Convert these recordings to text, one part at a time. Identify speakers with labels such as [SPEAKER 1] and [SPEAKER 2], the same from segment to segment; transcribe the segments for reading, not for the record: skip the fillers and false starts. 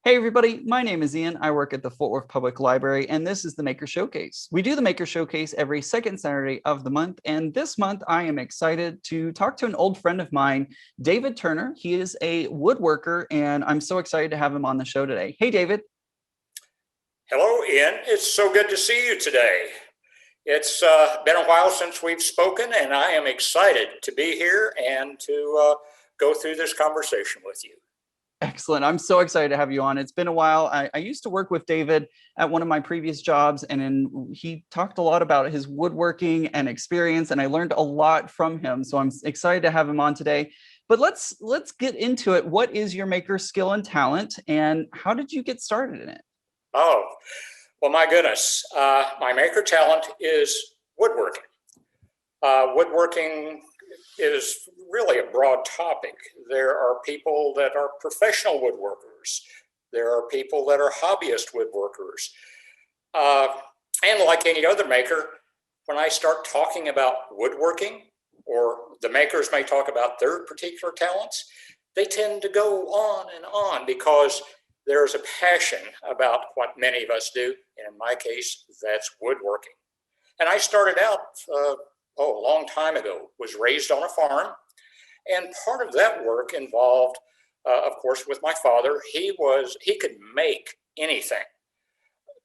[SPEAKER 1] Hey everybody, my name is Ian. I work at the Fort Worth Public Library, and this is the Maker Showcase. We do the Maker Showcase every second Saturday of the month, and this month I am excited to talk to an old friend of mine, David Turner. He is a woodworker, and I'm so excited to have him on the show today. Hey David.
[SPEAKER 2] Hello, Ian. It's so good to see you today. It's been a while since we've spoken, and I am excited to be here and to go through this conversation with you.
[SPEAKER 1] Excellent. I'm so excited to have you on. It's been a while. I used to work with David at one of my previous jobs, and he talked a lot about his woodworking and experience, and I learned a lot from him. So I'm excited to have him on today. But let's get into it. What is your maker skill and talent, and how did you get started in it?
[SPEAKER 2] Oh, well, my goodness. My maker talent is woodworking. Woodworking is really a broad topic. There are people that are professional woodworkers. There are people that are hobbyist woodworkers. And like any other maker, when I start talking about woodworking, or the makers may talk about their particular talents, they tend to go on because there's a passion about what many of us do. And in my case, that's woodworking. And I started out a long time ago, was raised on a farm. And part of that work involved, of course, with my father. He could make anything,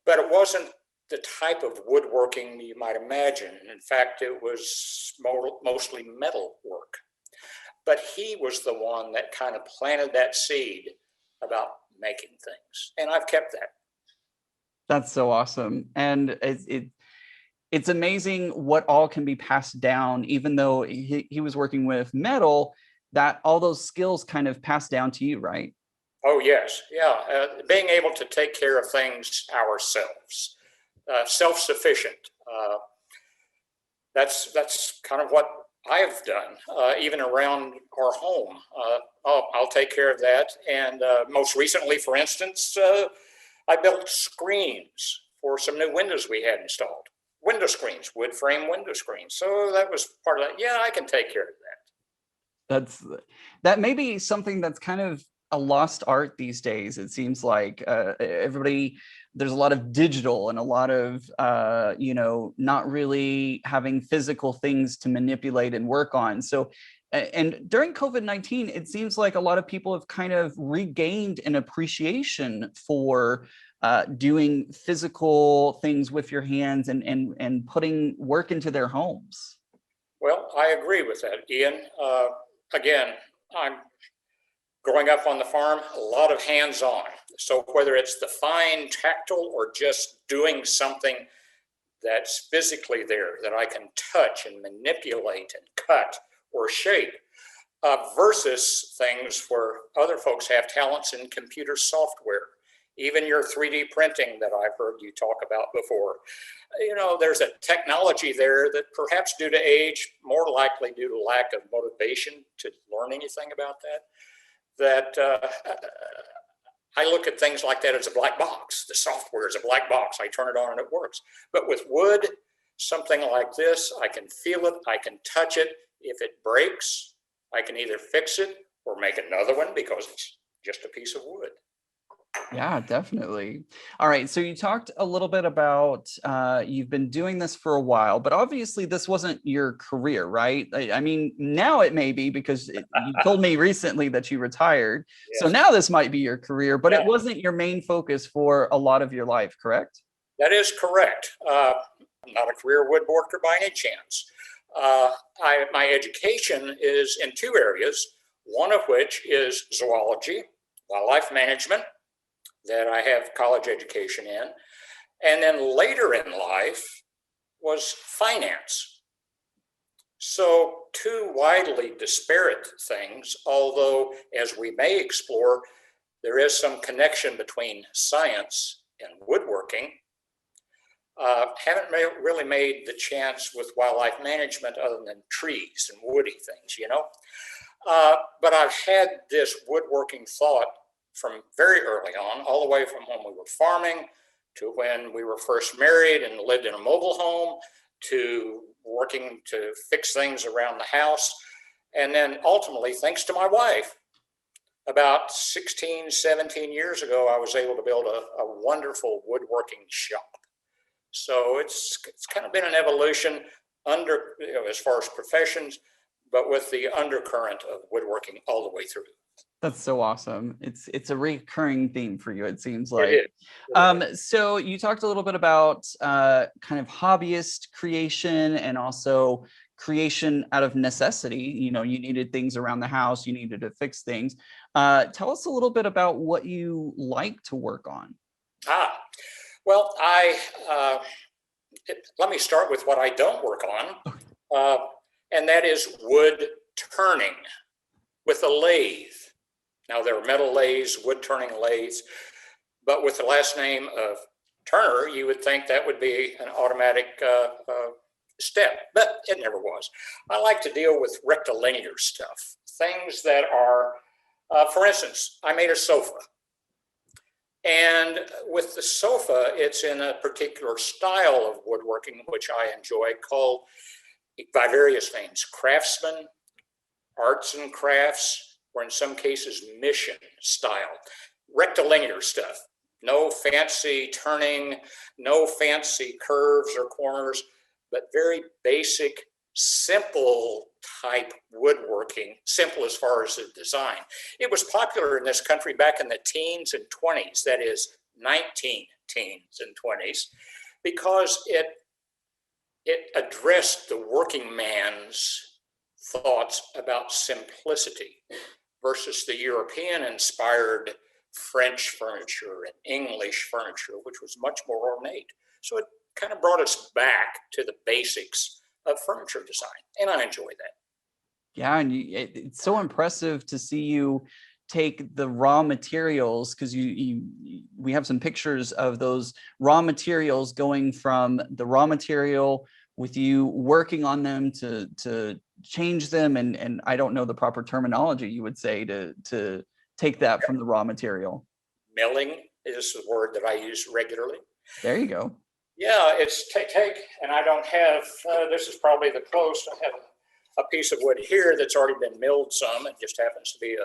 [SPEAKER 2] but it wasn't the type of woodworking you might imagine. In fact, it was mostly metal work. But he was the one that kind of planted that seed about making things. And I've kept that.
[SPEAKER 1] That's so awesome. And it's amazing what all can be passed down, even though he was working with metal, that all those skills kind of passed down to you, right?
[SPEAKER 2] Oh, yes. Yeah. Being able to take care of things ourselves, self-sufficient. That's kind of what I've done, even around our home. I'll take care of that. And most recently, for instance, I built screens for some new windows we had installed. Window screens, wood frame window screens. So that was part of that. Yeah, I can take care of that.
[SPEAKER 1] That may be something that's kind of a lost art these days. It seems like there's a lot of digital and a lot of not really having physical things to manipulate and work on. So and during COVID-19, it seems like a lot of people have kind of regained an appreciation for doing physical things with your hands and putting work into their homes.
[SPEAKER 2] Well, I agree with that, Ian. Again, I'm growing up on the farm, a lot of hands-on. So whether it's the fine tactile or just doing something that's physically there that I can touch and manipulate and cut or shape, versus things where other folks have talents in computer software. Even your 3D printing that I've heard you talk about before. There's a technology there that perhaps due to age, more likely due to lack of motivation to learn anything about that I look at things like that as a black box. The software is a black box. I turn it on and it works. But with wood, something like this, I can feel it, I can touch it. If it breaks, I can either fix it or make another one because it's just a piece of wood.
[SPEAKER 1] Yeah, definitely. All right. So you talked a little bit about you've been doing this for a while, but obviously this wasn't your career, right? I mean, now it may be because you told me recently that you retired. Yes. So now this might be your career, but It wasn't your main focus for a lot of your life, correct?
[SPEAKER 2] That is correct. I'm not a career woodworker by any chance. My education is in two areas, one of which is zoology, wildlife management, that I have college education in. And then later in life was finance. So two widely disparate things, although as we may explore, there is some connection between science and woodworking. Haven't really made the chance with wildlife management other than trees and woody things, But I've had this woodworking thought from very early on, all the way from when we were farming to when we were first married and lived in a mobile home to working to fix things around the house. And then ultimately, thanks to my wife, About 16, 17 years ago, I was able to build a wonderful woodworking shop. So it's kind of been an evolution under, as far as professions, but with the undercurrent of woodworking all the way through.
[SPEAKER 1] That's so awesome. It's a recurring theme for you, it seems
[SPEAKER 2] It
[SPEAKER 1] like.
[SPEAKER 2] is. It is.
[SPEAKER 1] So you talked a little bit about kind of hobbyist creation and also creation out of necessity. You know, you needed things around the house, you needed to fix things. Tell us a little bit about what you like to work on.
[SPEAKER 2] Well, let me start with what I don't work on, and that is wood turning with a lathe. Now, there are metal lathes, wood turning lathes, but with the last name of Turner, you would think that would be an automatic step, but it never was. I like to deal with rectilinear stuff, things that are, for instance, I made a sofa. And with the sofa, it's in a particular style of woodworking, which I enjoy, called by various names: craftsman, arts and crafts, or in some cases, mission style. Rectilinear stuff. No fancy turning, no fancy curves or corners, but very basic, simple type woodworking, simple as far as the design. It was popular in this country back in the teens and 20s, that is 19 teens and 20s, because it addressed the working man's thoughts about simplicity versus the European inspired French furniture and English furniture, which was much more ornate. So it kind of brought us back to the basics of furniture design, and I enjoy that.
[SPEAKER 1] Yeah, and it's so impressive to see you take the raw materials, because we have some pictures of those raw materials going from the raw material with you working on them to change them, and I don't know the proper terminology you would say to take that from the raw material.
[SPEAKER 2] Milling is the word that I use regularly.
[SPEAKER 1] There you go.
[SPEAKER 2] Yeah, it's take, and I don't have, this is probably the close. I have a piece of wood here that's already been milled some. It just happens to be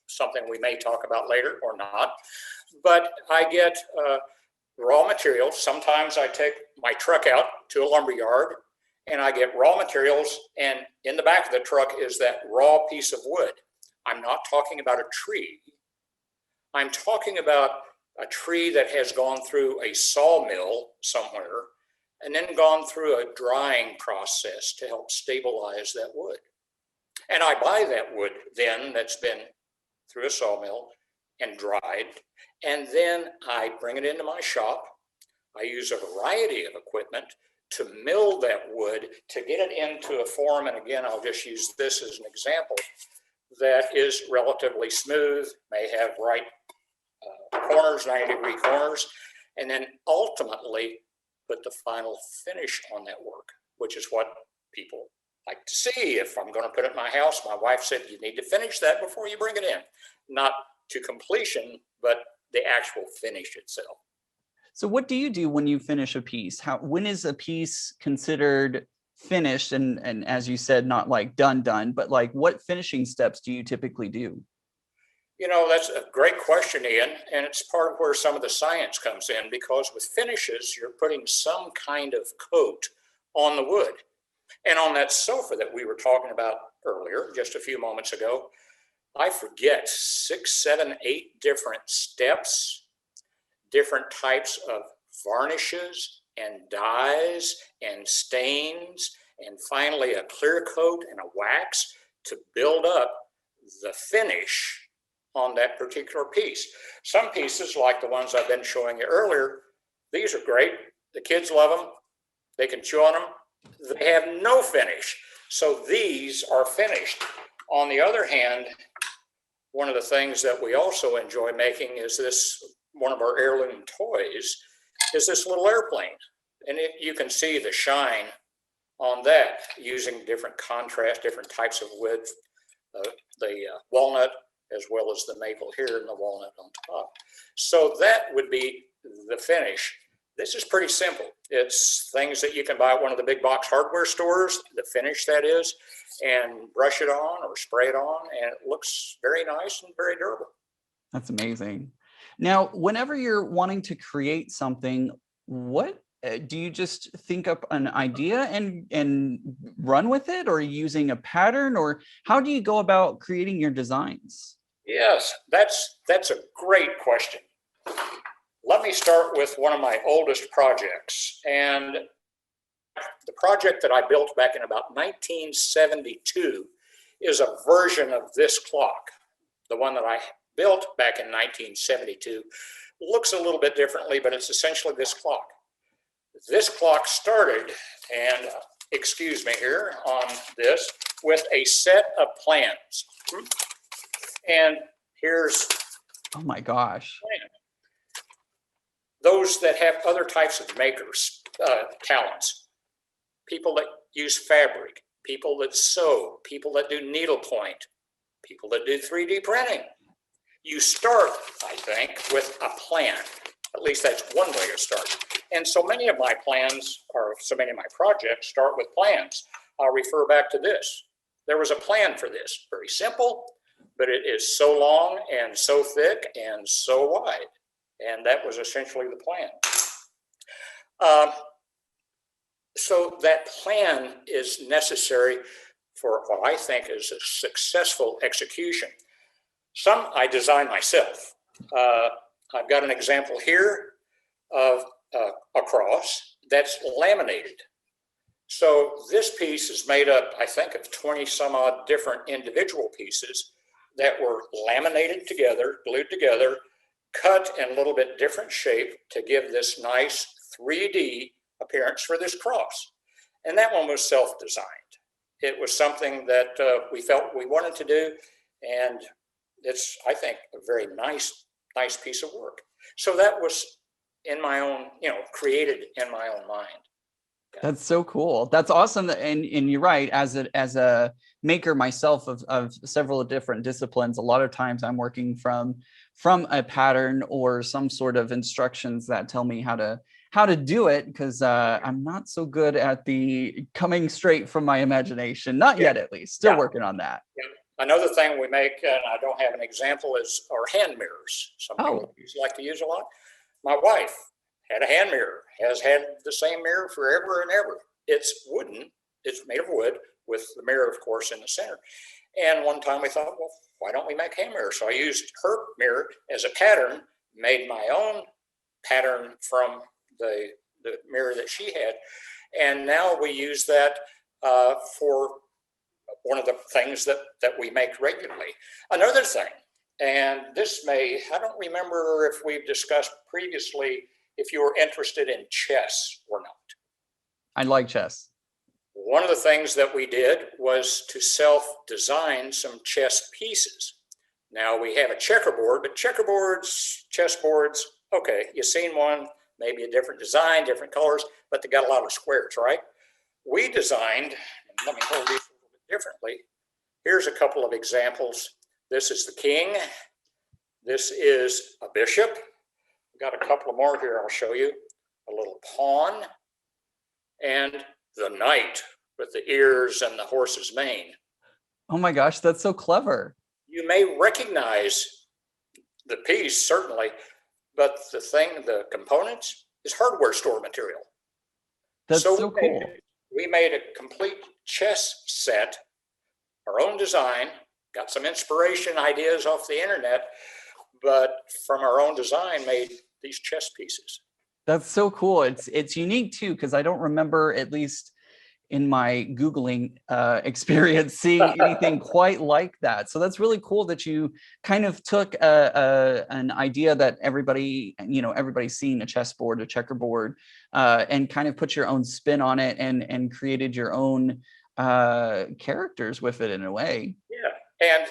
[SPEAKER 2] something we may talk about later or not. But I get raw materials. Sometimes I take my truck out to a lumber yard and I get raw materials, and in the back of the truck is that raw piece of wood. I'm not talking about a tree. I'm talking about a tree that has gone through a sawmill somewhere and then gone through a drying process to help stabilize that wood. And I buy that wood then that's been through a sawmill and dried, and then I bring it into my shop. I use a variety of equipment to mill that wood to get it into a form, and again, I'll just use this as an example, that is relatively smooth, may have right corners, 90-degree corners, and then ultimately put the final finish on that work, which is what people like to see. If I'm going to put it in my house, my wife said, you need to finish that before you bring it in. Not to completion, but the actual finish itself.
[SPEAKER 1] So what do you do when you finish a piece? When is a piece considered finished? And as you said, not like done, but like what finishing steps do you typically do?
[SPEAKER 2] You know, that's a great question, Ian, and it's part of where some of the science comes in, because with finishes, you're putting some kind of coat on the wood. And on that sofa that we were talking about earlier, just a few moments ago, I forget 6, 7, 8 different steps, different types of varnishes and dyes and stains, and finally a clear coat and a wax to build up the finish on that particular piece. Some pieces, like the ones I've been showing you earlier, these are great. The kids love them. They can chew on them. They have no finish. So these are finished. On the other hand, one of the things that we also enjoy making is this, one of our heirloom toys, is this little airplane. And you can see the shine on that using different contrast, different types of wood, the walnut, as well as the maple here and the walnut on top. So that would be the finish. This is pretty simple. It's things that you can buy at one of the big box hardware stores, the finish that is, and brush it on or spray it on, and it looks very nice and very durable.
[SPEAKER 1] That's amazing. Now, whenever you're wanting to create something, what do you just think up an idea and run with it, or using a pattern, or how do you go about creating your designs?
[SPEAKER 2] Yes, that's a great question. Let me start with one of my oldest projects. And the project that I built back in about 1972 is a version of this clock. The one that I built back in 1972 looks a little bit differently, but it's essentially this clock. This clock started, and excuse me here on this, with a set of plans. And here's,
[SPEAKER 1] Oh my gosh.
[SPEAKER 2] those that have other types of makers, talents, people that use fabric, people that sew, people that do needlepoint, people that do 3D printing. You start, I think, with a plan. At least that's one way to start. And so many of my plans, or so many of my projects, start with plans. I'll refer back to this. There was a plan for this, very simple, but it is so long and so thick and so wide. And that was essentially the plan. So that plan is necessary for what I think is a successful execution. Some I design myself. I've got an example here of a cross that's laminated. So this piece is made up, I think, of 20 some odd different individual pieces that were laminated together, glued together, cut in a little bit different shape to give this nice 3D appearance for this cross. And that one was self-designed. It was something that we felt we wanted to do, and it's, I think, a very nice piece of work. So that was in my own, created in my own mind. Yeah.
[SPEAKER 1] That's so cool. That's awesome. And you're right. As a maker myself of several different disciplines, a lot of times I'm working from a pattern or some sort of instructions that tell me how to do it, because I'm not so good at the coming straight from my imagination. Not yet, at least. Still working on that.
[SPEAKER 2] Yeah. Another thing we make, and I don't have an example, is our hand mirrors. Some people like to use a lot. My wife had a hand mirror, has had the same mirror forever and ever. It's wooden, it's made of wood, with the mirror, of course, in the center. And one time we thought, well, why don't we make hand mirrors? So I used her mirror as a pattern, made my own pattern from the mirror that she had. And now we use that for one of the things that we make regularly. Another thing, and this I don't remember if we've discussed previously if you were interested in chess or not.
[SPEAKER 1] I like chess.
[SPEAKER 2] One of the things that we did was to self-design some chess pieces. Now we have a checkerboard, but checkerboards, chessboards, okay, you've seen one, maybe a different design, different colors, but they got a lot of squares, right? We designed, let me hold these a little bit differently. Here's a couple of examples. This is the king. This is a bishop. We've got a couple more here I'll show you. A little pawn. And the knight with the ears and the horse's mane.
[SPEAKER 1] Oh my gosh, that's so clever.
[SPEAKER 2] You may recognize the piece, certainly, but the components is hardware store material.
[SPEAKER 1] That's so cool.
[SPEAKER 2] We made a complete chess set, our own design, got some inspiration ideas off the internet, but from our own design made these chess pieces.
[SPEAKER 1] That's so cool. It's unique too, because I don't remember, at least in my Googling experience, seeing anything quite like that. So that's really cool that you kind of took an idea that everybody's seen, a chessboard, a checkerboard, and kind of put your own spin on it and created your own characters with it in a way.
[SPEAKER 2] Yeah, and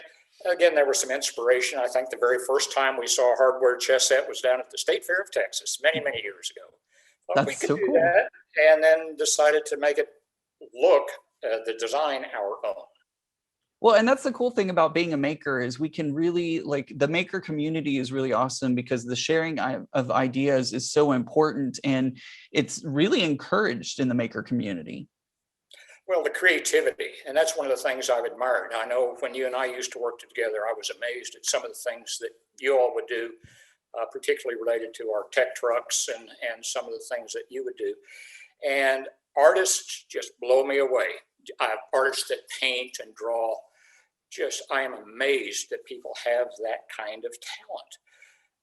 [SPEAKER 2] again, there was some inspiration. I think the very first time we saw a hardware chess set was down at the State Fair of Texas many years ago.
[SPEAKER 1] That's so cool.
[SPEAKER 2] That, and then decided to make it look, the design, our own.
[SPEAKER 1] Well, and that's the cool thing about being a maker is we can really like the maker community is really awesome because the sharing of ideas is so important and it's really encouraged in the maker community.
[SPEAKER 2] Well, the creativity, and that's one of the things I've admired. I know when you and I used to work together, I was amazed at some of the things that you all would do, particularly related to our tech trucks and some of the things that you would do. And artists just blow me away. Artists that paint and draw, just I am amazed that people have that kind of talent.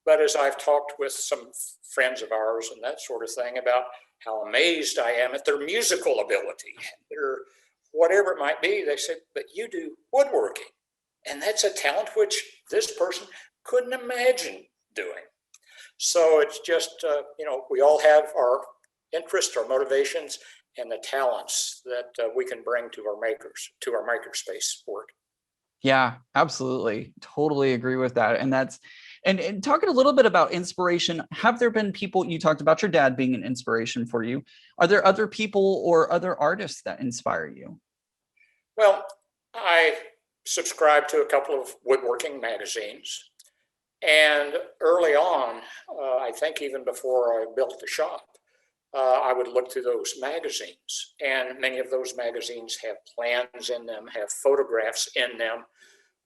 [SPEAKER 2] But as I've talked with some friends of ours and that sort of thing about how amazed I am at their musical ability, their whatever it might be, they say, but you do woodworking. And that's a talent which this person couldn't imagine doing. So it's just, we all have our interests, our motivations, and the talents that we can bring to our makers, to our makerspace work.
[SPEAKER 1] Yeah, absolutely. Totally agree with that. And talking a little bit about inspiration, have there been people, you talked about your dad being an inspiration for you. Are there other people or other artists that inspire you?
[SPEAKER 2] Well, I subscribe to a couple of woodworking magazines. And early on, I think even before I built the shop, I would look through those magazines. And many of those magazines have plans in them, have photographs in them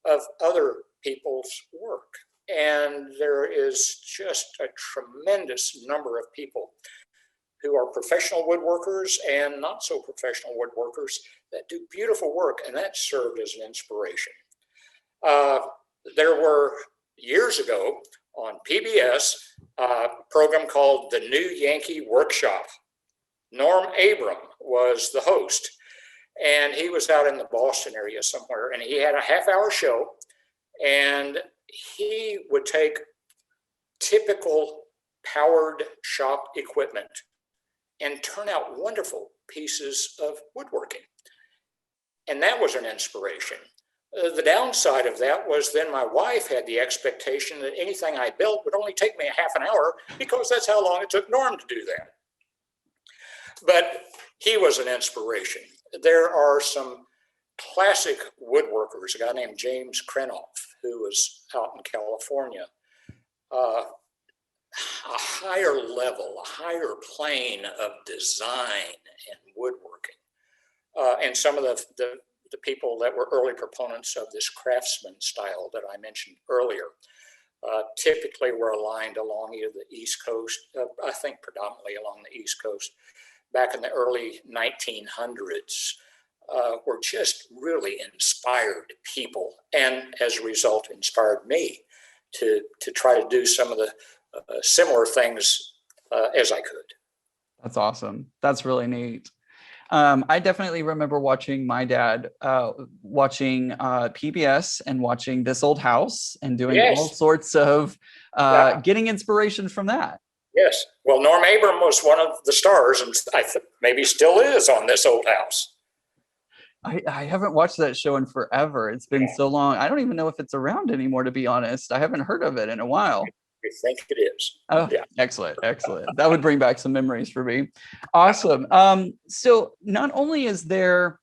[SPEAKER 2] of other people's work. And there is just a tremendous number of people who are professional woodworkers and not so professional woodworkers that do beautiful work, and that served as an inspiration. There were years ago on PBS a program called The New Yankee Workshop. Norm Abram was the host, and he was out in the Boston area somewhere, and he had a half-hour show, and he would take typical powered shop equipment and turn out wonderful pieces of woodworking. And that was an inspiration. The downside of that was then my wife had the expectation that anything I built would only take me a half an hour because that's how long it took Norm to do that. But he was an inspiration. There are some classic woodworkers, a guy named James Krenoff, who was out in California, a higher level, a higher plane of design and woodworking. And some of the people that were early proponents of this craftsman style that I mentioned earlier typically were aligned along either the East Coast, I think predominantly along the East Coast, back in the early 1900s, were just really inspired people, and as a result inspired me to try to do some of the similar things as I could.
[SPEAKER 1] That's awesome. That's really neat. I definitely remember watching my dad watching PBS and watching This Old House and doing all sorts of getting inspiration from that.
[SPEAKER 2] Yes. Well, Norm Abram was one of the stars, and I think maybe still is on This Old House.
[SPEAKER 1] I haven't watched that show in forever. It's been so long. I don't even know if it's around anymore, to be honest. I haven't heard of it in a while.
[SPEAKER 2] I think it is.
[SPEAKER 1] Oh, yeah. Excellent. Excellent. That would bring back some memories for me. Awesome. So not only is there,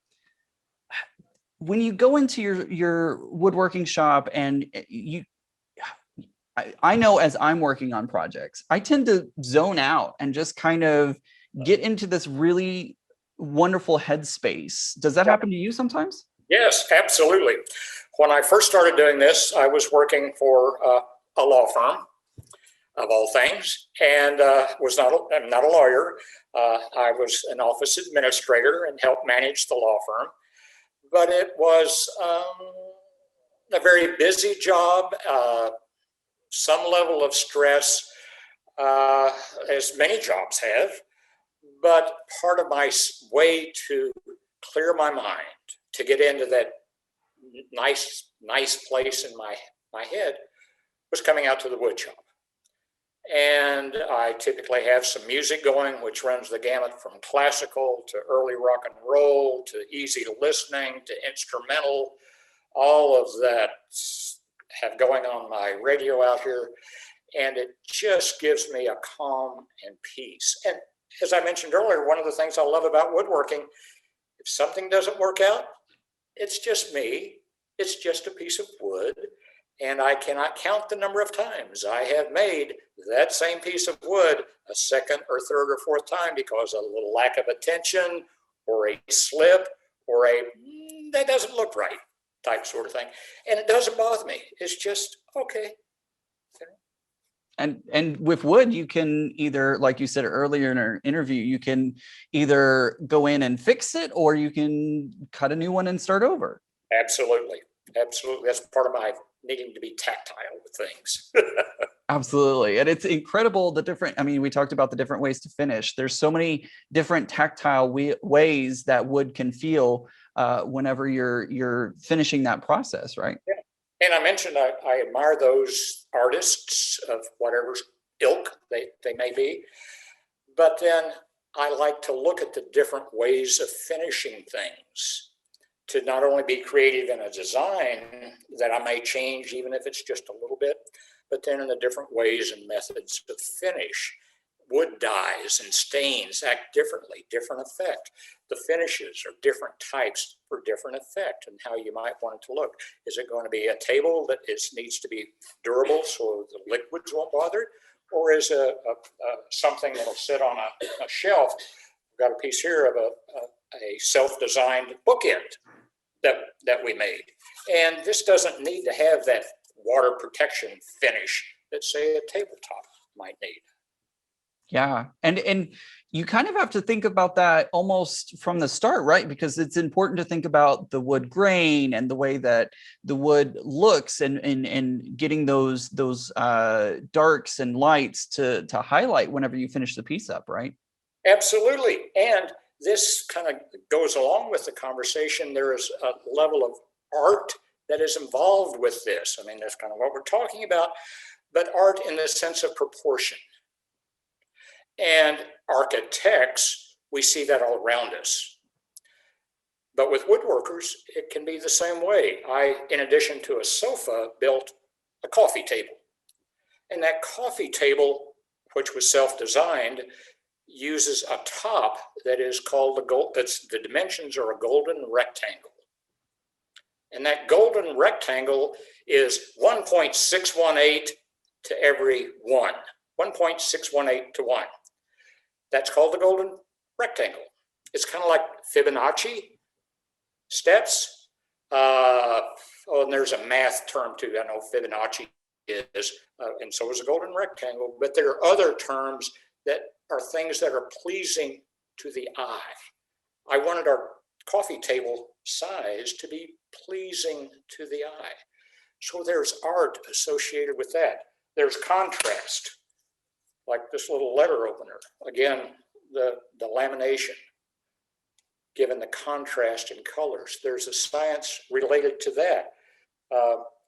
[SPEAKER 1] when you go into your woodworking shop and I know as I'm working on projects, I tend to zone out and just kind of get into this really wonderful headspace. Does that happen to you sometimes?
[SPEAKER 2] Yes, absolutely. When I first started doing this, I was working for a law firm, of all things, and I'm not a lawyer. I was an office administrator and helped manage the law firm. But it was a very busy job, some level of stress, as many jobs have. But part of my way to clear my mind, to get into that nice place in my head, was coming out to the wood shop. And I typically have some music going, which runs the gamut from classical to early rock and roll to easy listening to instrumental. All of that have going on my radio out here. And it just gives me a calm and peace. And as I mentioned earlier, one of the things I love about woodworking, if something doesn't work out, it's just me. It's just a piece of wood, and I cannot count the number of times I have made that same piece of wood a second or third or fourth time because of a little lack of attention or a slip or a that doesn't look right type sort of thing. And it doesn't bother me. It's just, okay.
[SPEAKER 1] And with wood, you can either, like you said earlier in our interview, you can either go in and fix it, or you can cut a new one and start over.
[SPEAKER 2] Absolutely. Absolutely. That's part of my needing to be tactile with things.
[SPEAKER 1] Absolutely. And it's incredible the different, I mean, we talked about the different ways to finish. There's so many different tactile ways that wood can feel whenever you're finishing that process, right?
[SPEAKER 2] Yeah. And I mentioned I admire those artists of whatever ilk they may be. But then I like to look at the different ways of finishing things, to not only be creative in a design that I may change, even if it's just a little bit, but then in the different ways and methods of finish. Wood dyes and stains act differently, different effect. The finishes are different types for different effect and how you might want it to look. Is it going to be a table that needs to be durable so the liquids won't bother it? Or is it something that'll sit on a shelf? We've got a piece here of a self-designed bookend that we made. And this doesn't need to have that water protection finish that, say, a tabletop might need.
[SPEAKER 1] Yeah. And you kind of have to think about that almost from the start, right? Because it's important to think about the wood grain and the way that the wood looks, and getting those darks and lights to highlight whenever you finish the piece up, right?
[SPEAKER 2] Absolutely. And this kind of goes along with the conversation. There is a level of art that is involved with this. I mean, that's kind of what we're talking about, but art in the sense of proportion. And architects, we see that all around us. But with woodworkers, it can be the same way. I, in addition to a sofa, built a coffee table. And that coffee table, which was self-designed, uses a top that is called the dimensions are a golden rectangle. And that golden rectangle is 1.618 to every 1, 1.618 to 1. That's called the golden rectangle. It's kind of like Fibonacci steps. And there's a math term too. I know Fibonacci is, and so is a golden rectangle. But there are other terms that are things that are pleasing to the eye. I wanted our coffee table size to be pleasing to the eye. So there's art associated with that. There's contrast, like this little letter opener. Again, the lamination, given the contrast in colors. There's a science related to that.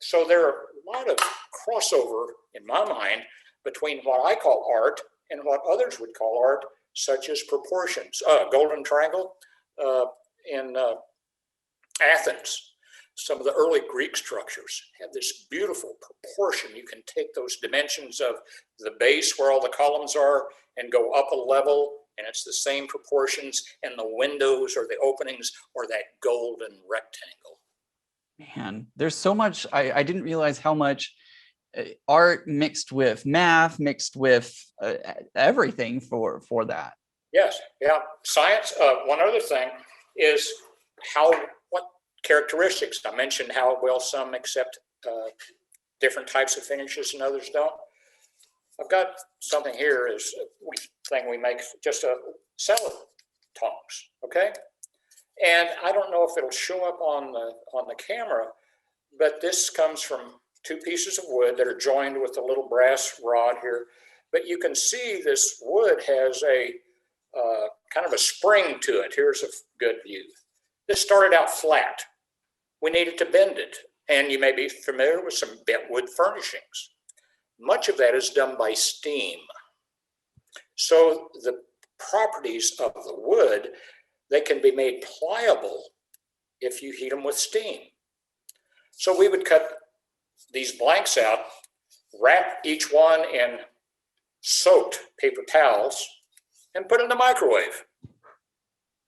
[SPEAKER 2] So there are a lot of crossover, in my mind, between what I call art and what others would call art, such as proportions. Golden Triangle in Athens. Some of the early Greek structures have this beautiful proportion. You can take those dimensions of the base where all the columns are and go up a level, and it's the same proportions, and the windows or the openings are that golden rectangle.
[SPEAKER 1] Man, there's so much. I didn't realize how much art mixed with math, mixed with everything for that.
[SPEAKER 2] Yes, yeah. Science, one other thing is what characteristics. I mentioned how well some accept different types of finishes and others don't. I've got something here is a thing we make, just a salad tongs, okay? And I don't know if it'll show up on the camera, but this comes from two pieces of wood that are joined with a little brass rod here. But you can see this wood has a kind of a spring to it. Here's a good view. This started out flat. We needed to bend it. And you may be familiar with some bent wood furnishings. Much of that is done by steam. So the properties of the wood, they can be made pliable if you heat them with steam. So we would cut these blanks out, wrap each one in soaked paper towels, and put it in the microwave.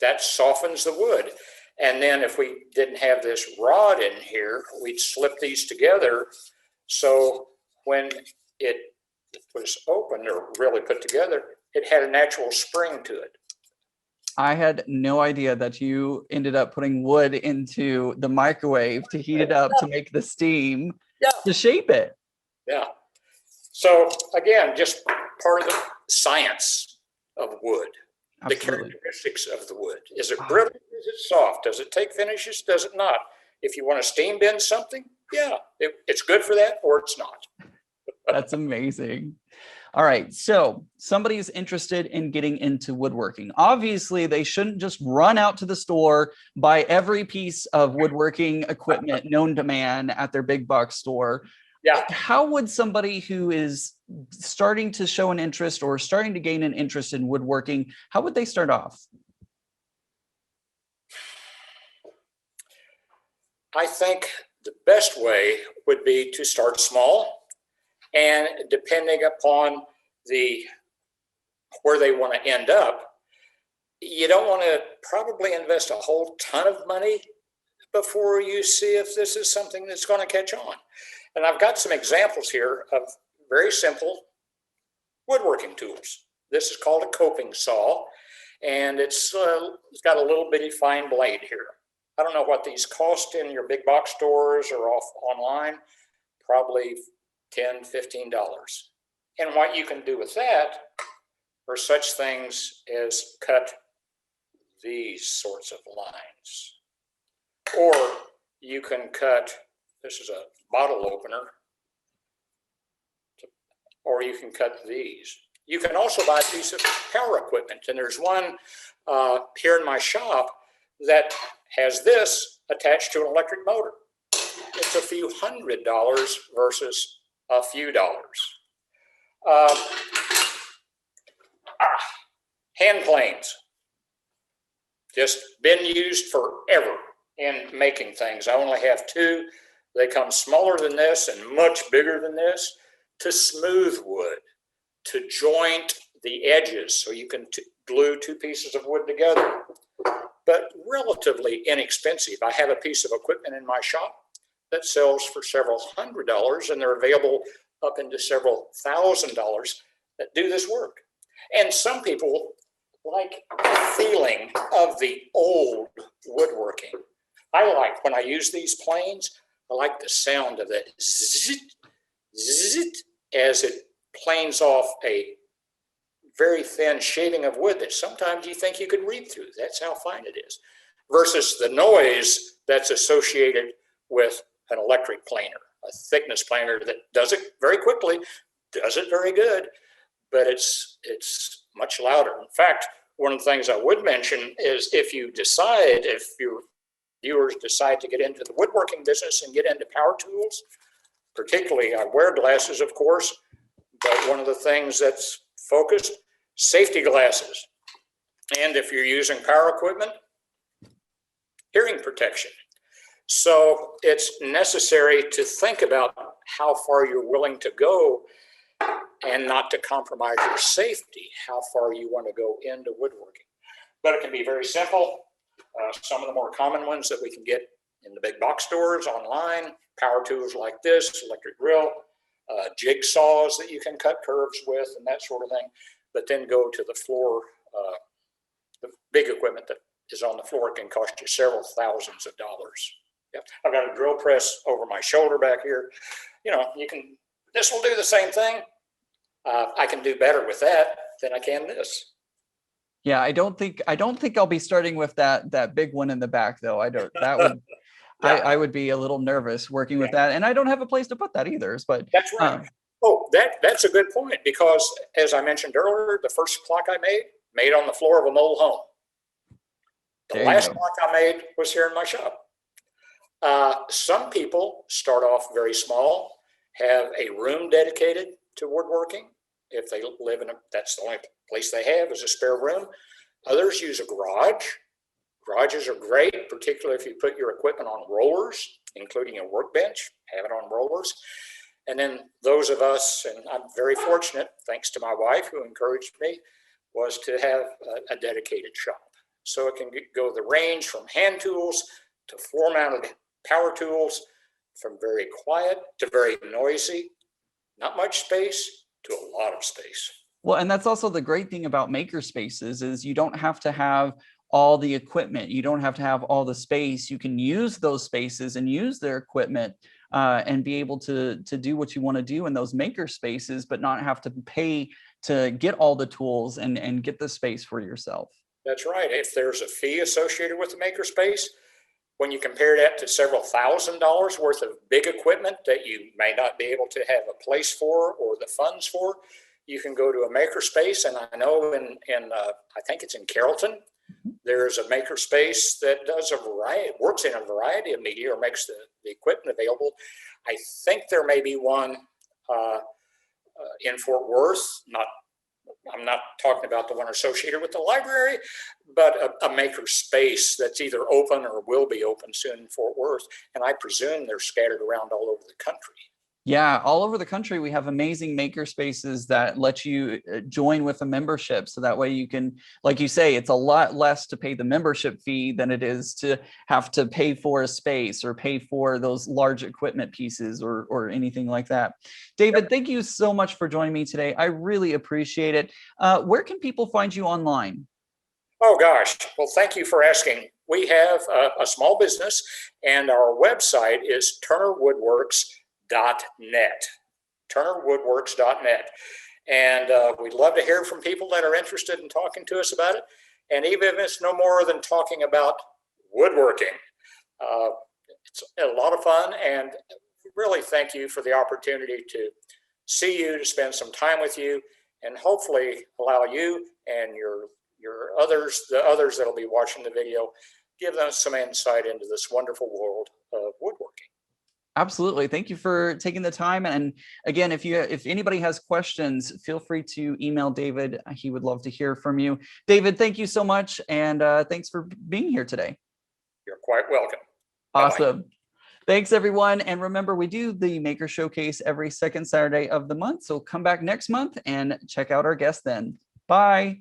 [SPEAKER 2] That softens the wood. And then if we didn't have this rod in here, we'd slip these together. So when it was opened or really put together, it had a natural spring to it.
[SPEAKER 1] I had no idea that you ended up putting wood into the microwave to heat it up to make the steam to shape it.
[SPEAKER 2] Yeah. So again, just part of the science of wood.
[SPEAKER 1] Absolutely.
[SPEAKER 2] The characteristics of the wood. Is it brittle? Is it soft? Does it take finishes? Does it not? If you want to steam bend something, yeah, it's good for that, or it's not.
[SPEAKER 1] That's amazing. All right, so somebody's interested in getting into woodworking. Obviously, they shouldn't just run out to the store, buy every piece of woodworking equipment known to man at their big box store.
[SPEAKER 2] Yeah.
[SPEAKER 1] How would somebody who is starting to show an interest or starting to gain an interest in woodworking, how would they start off?
[SPEAKER 2] I think the best way would be to start small, and depending upon where they want to end up, you don't want to probably invest a whole ton of money before you see if this is something that's going to catch on. And I've got some examples here of very simple woodworking tools. This is called a coping saw, and it's got a little bitty fine blade here. I don't know what these cost in your big box stores or online, probably $10, $15. And what you can do with that are such things as cut these sorts of lines. Or you can cut, this is a bottle opener, or you can cut these. You can also buy a piece of power equipment, and there's one here in my shop that has this attached to an electric motor. It's a few $100s versus a few dollars. Hand planes, just been used forever in making things. I only have two. They come smaller than this and much bigger than this to smooth wood, to joint the edges so you can glue two pieces of wood together, but relatively inexpensive. I have a piece of equipment in my shop that sells for several $100s, and they're available up into several $1,000s that do this work. And some people like the feeling of the old woodworking. I like, when I use these planes, I like the sound of that zit, zit, as it planes off a very thin shaving of wood that sometimes you think you could read through. That's how fine it is. Versus the noise that's associated with an electric planer, a thickness planer that does it very quickly, does it very good, but it's much louder. In fact, one of the things I would mention is if your viewers decide to get into the woodworking business and get into power tools, particularly I wear glasses, of course, but one of the things that's focused, safety glasses. And if you're using power equipment, hearing protection. So it's necessary to think about how far you're willing to go and not to compromise your safety, how far you want to go into woodworking. But it can be very simple. Some of the more common ones that we can get in the big box stores, online, power tools like this, electric drill, jigsaws that you can cut curves with and that sort of thing. But then go to the floor, the big equipment that is on the floor can cost you several thousands of dollars. Yep. I've got a drill press over my shoulder back here. You know, this will do the same thing. I can do better with that than I can this.
[SPEAKER 1] Yeah, I don't think I'll be starting with that big one in the back though. I would be a little nervous working with that, and I don't have a place to put that either. But
[SPEAKER 2] that's right. That's a good point, because as I mentioned earlier, the first clock I made on the floor of a mobile home. The last clock I made was here in my shop. Some people start off very small, have a room dedicated to woodworking. If they live that's the only place they have is a spare room. Others use a garage. Garages are great, particularly if you put your equipment on rollers, including a workbench, have it on rollers. And then those of us, and I'm very fortunate, thanks to my wife who encouraged me, was to have a dedicated shop. So it can go the range from hand tools to floor-mounted power tools, from very quiet to very noisy, not much space to a lot of space.
[SPEAKER 1] Well, and that's also the great thing about maker spaces is you don't have to have all the equipment. You don't have to have all the space. You can use those spaces and use their equipment and be able to do what you want to do in those maker spaces, but not have to pay to get all the tools and get the space for yourself.
[SPEAKER 2] That's right. If there's a fee associated with the maker space, when you compare that to several $1,000s worth of big equipment that you may not be able to have a place for or the funds for, you can go to a maker space. And I know I think it's in Carrollton, there's a maker space that does a variety, works in a variety of media or makes the equipment available. I think there may be one in Fort Worth, I'm not talking about the one associated with the library, but a maker space that's either open or will be open soon in Fort Worth. And I presume they're scattered around all over the country.
[SPEAKER 1] Yeah, all over the country, we have amazing maker spaces that let you join with a membership. So that way you can, like you say, it's a lot less to pay the membership fee than it is to have to pay for a space or pay for those large equipment pieces or anything like that. David, thank you so much for joining me today. I really appreciate it. Where can people find you online?
[SPEAKER 2] Oh, gosh. Well, thank you for asking. We have a small business, and our website is turnerwoodworks.net. turnerwoodworks.net. And we'd love to hear from people that are interested in talking to us about it. And even if it's no more than talking about woodworking, it's a lot of fun. And really thank you for the opportunity to see you, to spend some time with you, and hopefully allow you and the others that'll be watching the video, give them some insight into this wonderful world of woodworking.
[SPEAKER 1] Absolutely. Thank you for taking the time. And again, if anybody has questions, feel free to email David. He would love to hear from you. David, thank you so much. And thanks for being here today.
[SPEAKER 2] You're quite welcome.
[SPEAKER 1] Awesome. Bye-bye. Thanks, everyone. And remember, we do the Maker Showcase every second Saturday of the month. So come back next month and check out our guest then. Bye.